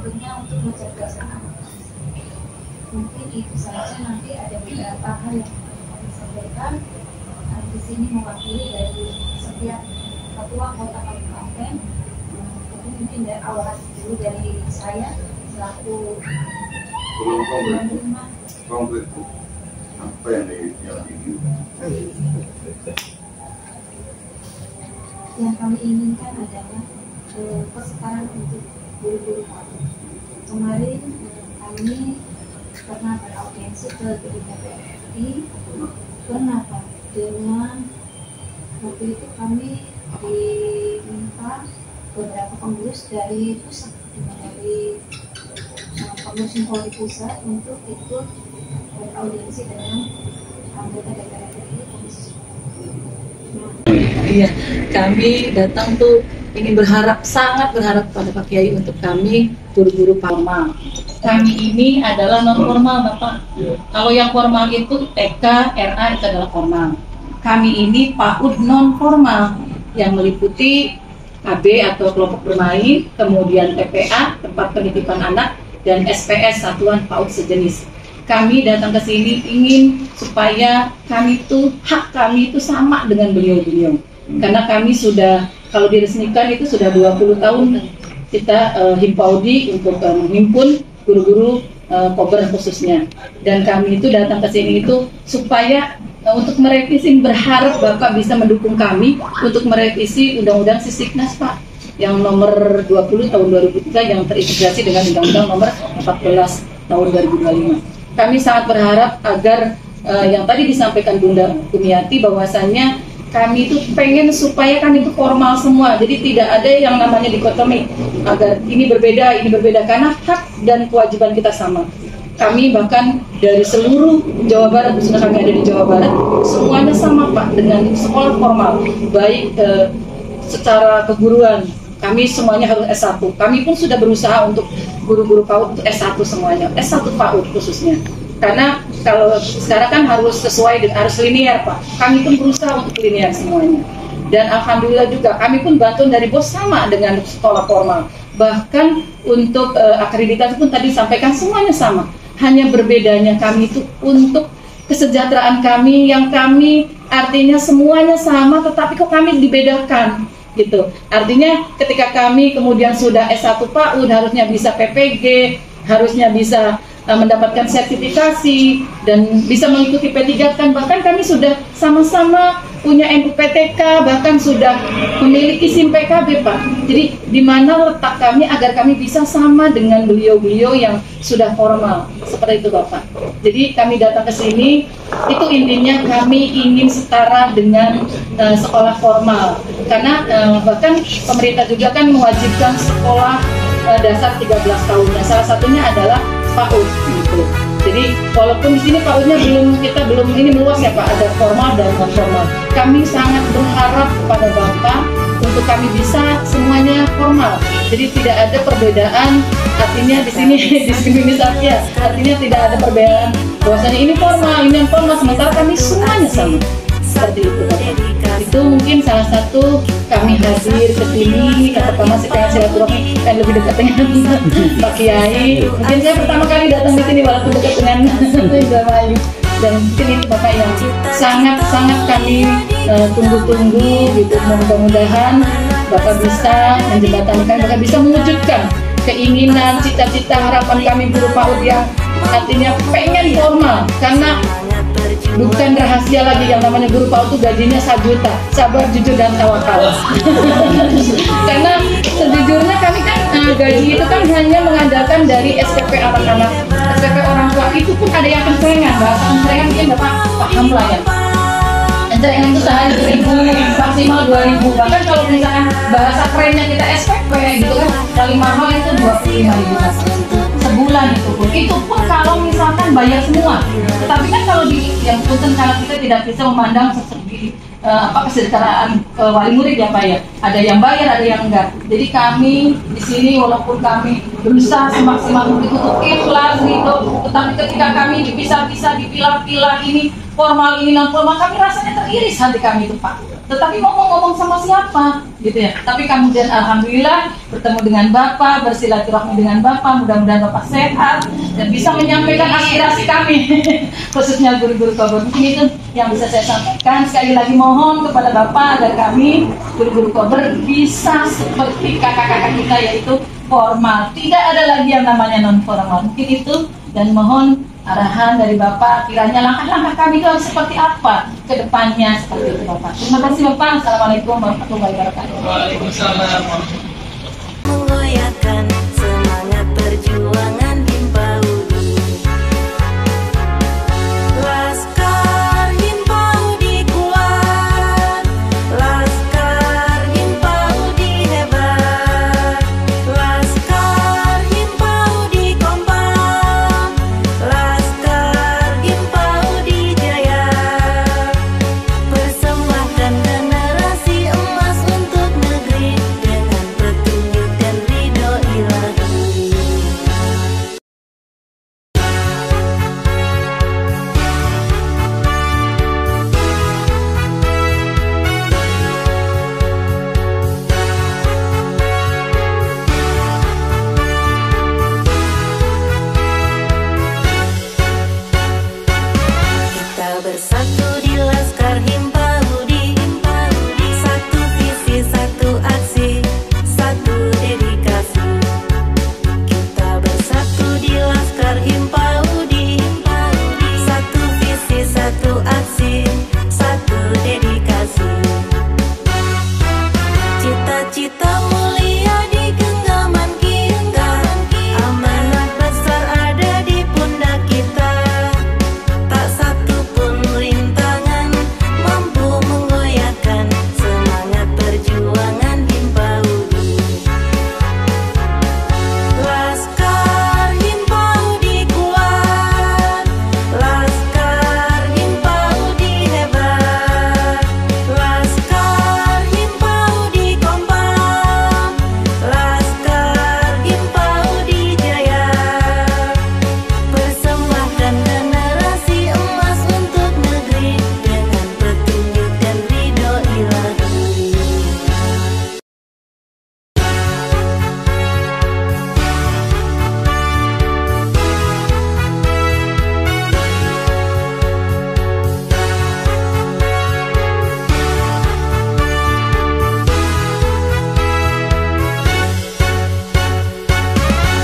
tentunya untuk mencerdaskan anak. Mungkin itu saja, nanti ada beberapa hal yang kami sampaikan. Di sini mewakili dari setiap ketua kota kabupaten. Jadi mungkin dari awal dulu dari saya selaku konkret apa yang diinginkan? Yang kami inginkan adalah kesetaraan untuk guru-guru PAUD. Kemarin kami pernah beraudiensi ke DPR RI. Kenapa? Dengan waktu itu kami diminta beberapa pengurus dari pusat, dari pengurus Polri pusat untuk ikut beraudiensi dengan anggota DPR RI Komisi 10. Iya, kami datang tuh ingin sangat berharap pada Pak Kiai untuk kami guru-guru formal. Kami ini adalah non formal, Bapak. Kalau yang formal itu TK, RA itu adalah formal. Kami ini PAUD non formal yang meliputi KB atau kelompok bermain, kemudian TPA, tempat penitipan anak, dan SPS, Satuan PAUD Sejenis. Kami datang ke sini ingin supaya hak kami itu sama dengan beliau-beliau. Karena kami sudah, kalau diresmikan itu sudah 20 tahun kita Himpaudi untuk menghimpun guru-guru Kober khususnya. Dan kami itu datang ke sini itu supaya untuk merevisi, berharap Bapak bisa mendukung kami untuk merevisi Undang-Undang Sisiknas, Pak, yang nomor 20 tahun 2003 yang terintegrasi dengan Undang-Undang nomor 14 tahun 2025. Kami sangat berharap agar yang tadi disampaikan Bunda Kumiati bahwasannya kami itu pengen supaya kami itu formal semua, jadi tidak ada yang namanya dikotomi agar ini berbeda, karena hak dan kewajiban kita sama. Kami bahkan dari seluruh Jawa Barat, sudah kami ada di Jawa Barat, semuanya sama, Pak, dengan sekolah formal, baik secara keguruan. Kami semuanya harus S1. Kami pun sudah berusaha untuk guru-guru PAUD untuk S1 semuanya, S1 PAUD khususnya. Karena kalau sekarang kan harus sesuai dengan, harus linear, Pak. Kami pun berusaha untuk linear semuanya. Dan alhamdulillah juga kami pun bantuan dari BOS sama dengan sekolah formal. Bahkan untuk akreditasi pun tadi sampaikan semuanya sama. Hanya berbedanya kami itu untuk kesejahteraan kami, yang kami artinya semuanya sama, tetapi kok kami dibedakan gitu. Artinya ketika kami kemudian sudah S1 PAUD harusnya bisa PPG, harusnya bisa mendapatkan sertifikasi dan bisa mengikuti P3 kan, bahkan kami sudah sama-sama punya MUPTK, bahkan sudah memiliki SIM PKB, Pak. Jadi di mana letak kami agar kami bisa sama dengan beliau-beliau yang sudah formal seperti itu, Bapak. Jadi kami datang ke sini itu intinya kami ingin setara dengan sekolah formal, karena bahkan pemerintah juga kan mewajibkan sekolah dasar 13 tahun. Nah, salah satunya adalah PAUD gitu. Jadi walaupun di sini PAUD-nya kita belum ini meluas ya, Pak, ada formal dan non formal. Kami sangat berharap kepada Bapak untuk kami bisa semuanya formal. Jadi tidak ada perbedaan, artinya di sini diskriminasi ya. Artinya tidak ada perbedaan bahwasanya ini formal, ini non formal, sementara kami semuanya sama. Seperti itu, Bapak. Itu mungkin salah satu kami hadir ke sini. Yang pertama sih pengen silaturahmi, pengen lebih dekat dengan Pak Kiai. Mungkin saya pertama kali datang di sini walaupun dekat dengan Ibu Ayu. Dan mungkin ini Bapak yang sangat kami tunggu-tunggu gitu. Mudah-mudahan Bapak bisa menjembatankan, Bapak bisa mewujudkan keinginan, cita-cita, harapan kami guru PAUD yang artinya pengen formal, karena bukan rahasia lagi yang namanya guru PAUD itu gajinya 1 juta, sabar, jujur, dan tawakal. Karena sejujurnya kami kan gaji itu kan hanya mengandalkan dari SPP anak-anak, SPP orang tua, itu pun ada yang kencengan, bahasa kencengan mungkin Bapak paham lah ya. Kencengan itu sehari 1.000, maksimal 2.000, bahkan kalau misalkan bahasa kerennya kita SPP gitu kan, paling mahal itu 25.000 sebulan itu pun kalau misalkan bayar semua. Tetapi kan kalau di yang punten karena kita tidak bisa memandang segi kesejahteraan wali murid ya, Pak ya. Ada yang bayar, ada yang enggak. Jadi kami di sini walaupun kami berusaha semaksimal mungkin untuk ikhlas gitu, tetapi ketika kami dipisah-pisah, dipilah-pilah, ini formal, ini non formal, kami rasanya teriris hati kami itu, Pak. Tetapi ngomong-ngomong sama siapa gitu ya. Tapi kemudian alhamdulillah bertemu dengan Bapak, bersilaturahmi dengan Bapak, mudah-mudahan Bapak sehat dan bisa menyampaikan aspirasi kami khususnya guru-guru Kober. Mungkin itu yang bisa saya sampaikan. Sekali lagi mohon kepada Bapak agar kami guru-guru Kober bisa seperti kakak-kakak kita, yaitu formal, tidak ada lagi yang namanya non formal. Mungkin itu, dan mohon arahan dari Bapak, kiranya langkah-langkah kami itu harus seperti apa ke depannya, seperti itu Bapak. Terima kasih Bapak. Assalamualaikum warahmatullahi wabarakatuh. Waalaikumsalam. Menggoyahkan semangat perjuangan Himpaudi. Laskar Himpaudi kuat, Laskar Himpaudi hebat, Laskar Himpaudi kompak, Laskar Himpaudi jaya. Persembahkan generasi emas untuk negeri dengan petunjuk dan ridho ilahi. Kita bersatu di Laskar Himpaudi, satu visi, satu aksi, satu dedikasi. Kita bersatu di Laskar Himpaudi, satu visi, satu aksi, satu dedikasi. Cita-cita mulia di genggaman kita, amanat besar ada di pundak kita. Tak satu pun rintangan mampu menggoyahkan semangat perjuangan Himpaudi. Laskar Himpaudi kuat, Laskar Himpaudi hebat, Laskar Himpaudi kompak, Laskar Himpaudi jaya. Persembahkan generasi emas untuk negeri dengan petunjuk dan ridho ilahi.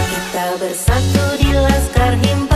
Kita bersatu di Laskar Himpaudi.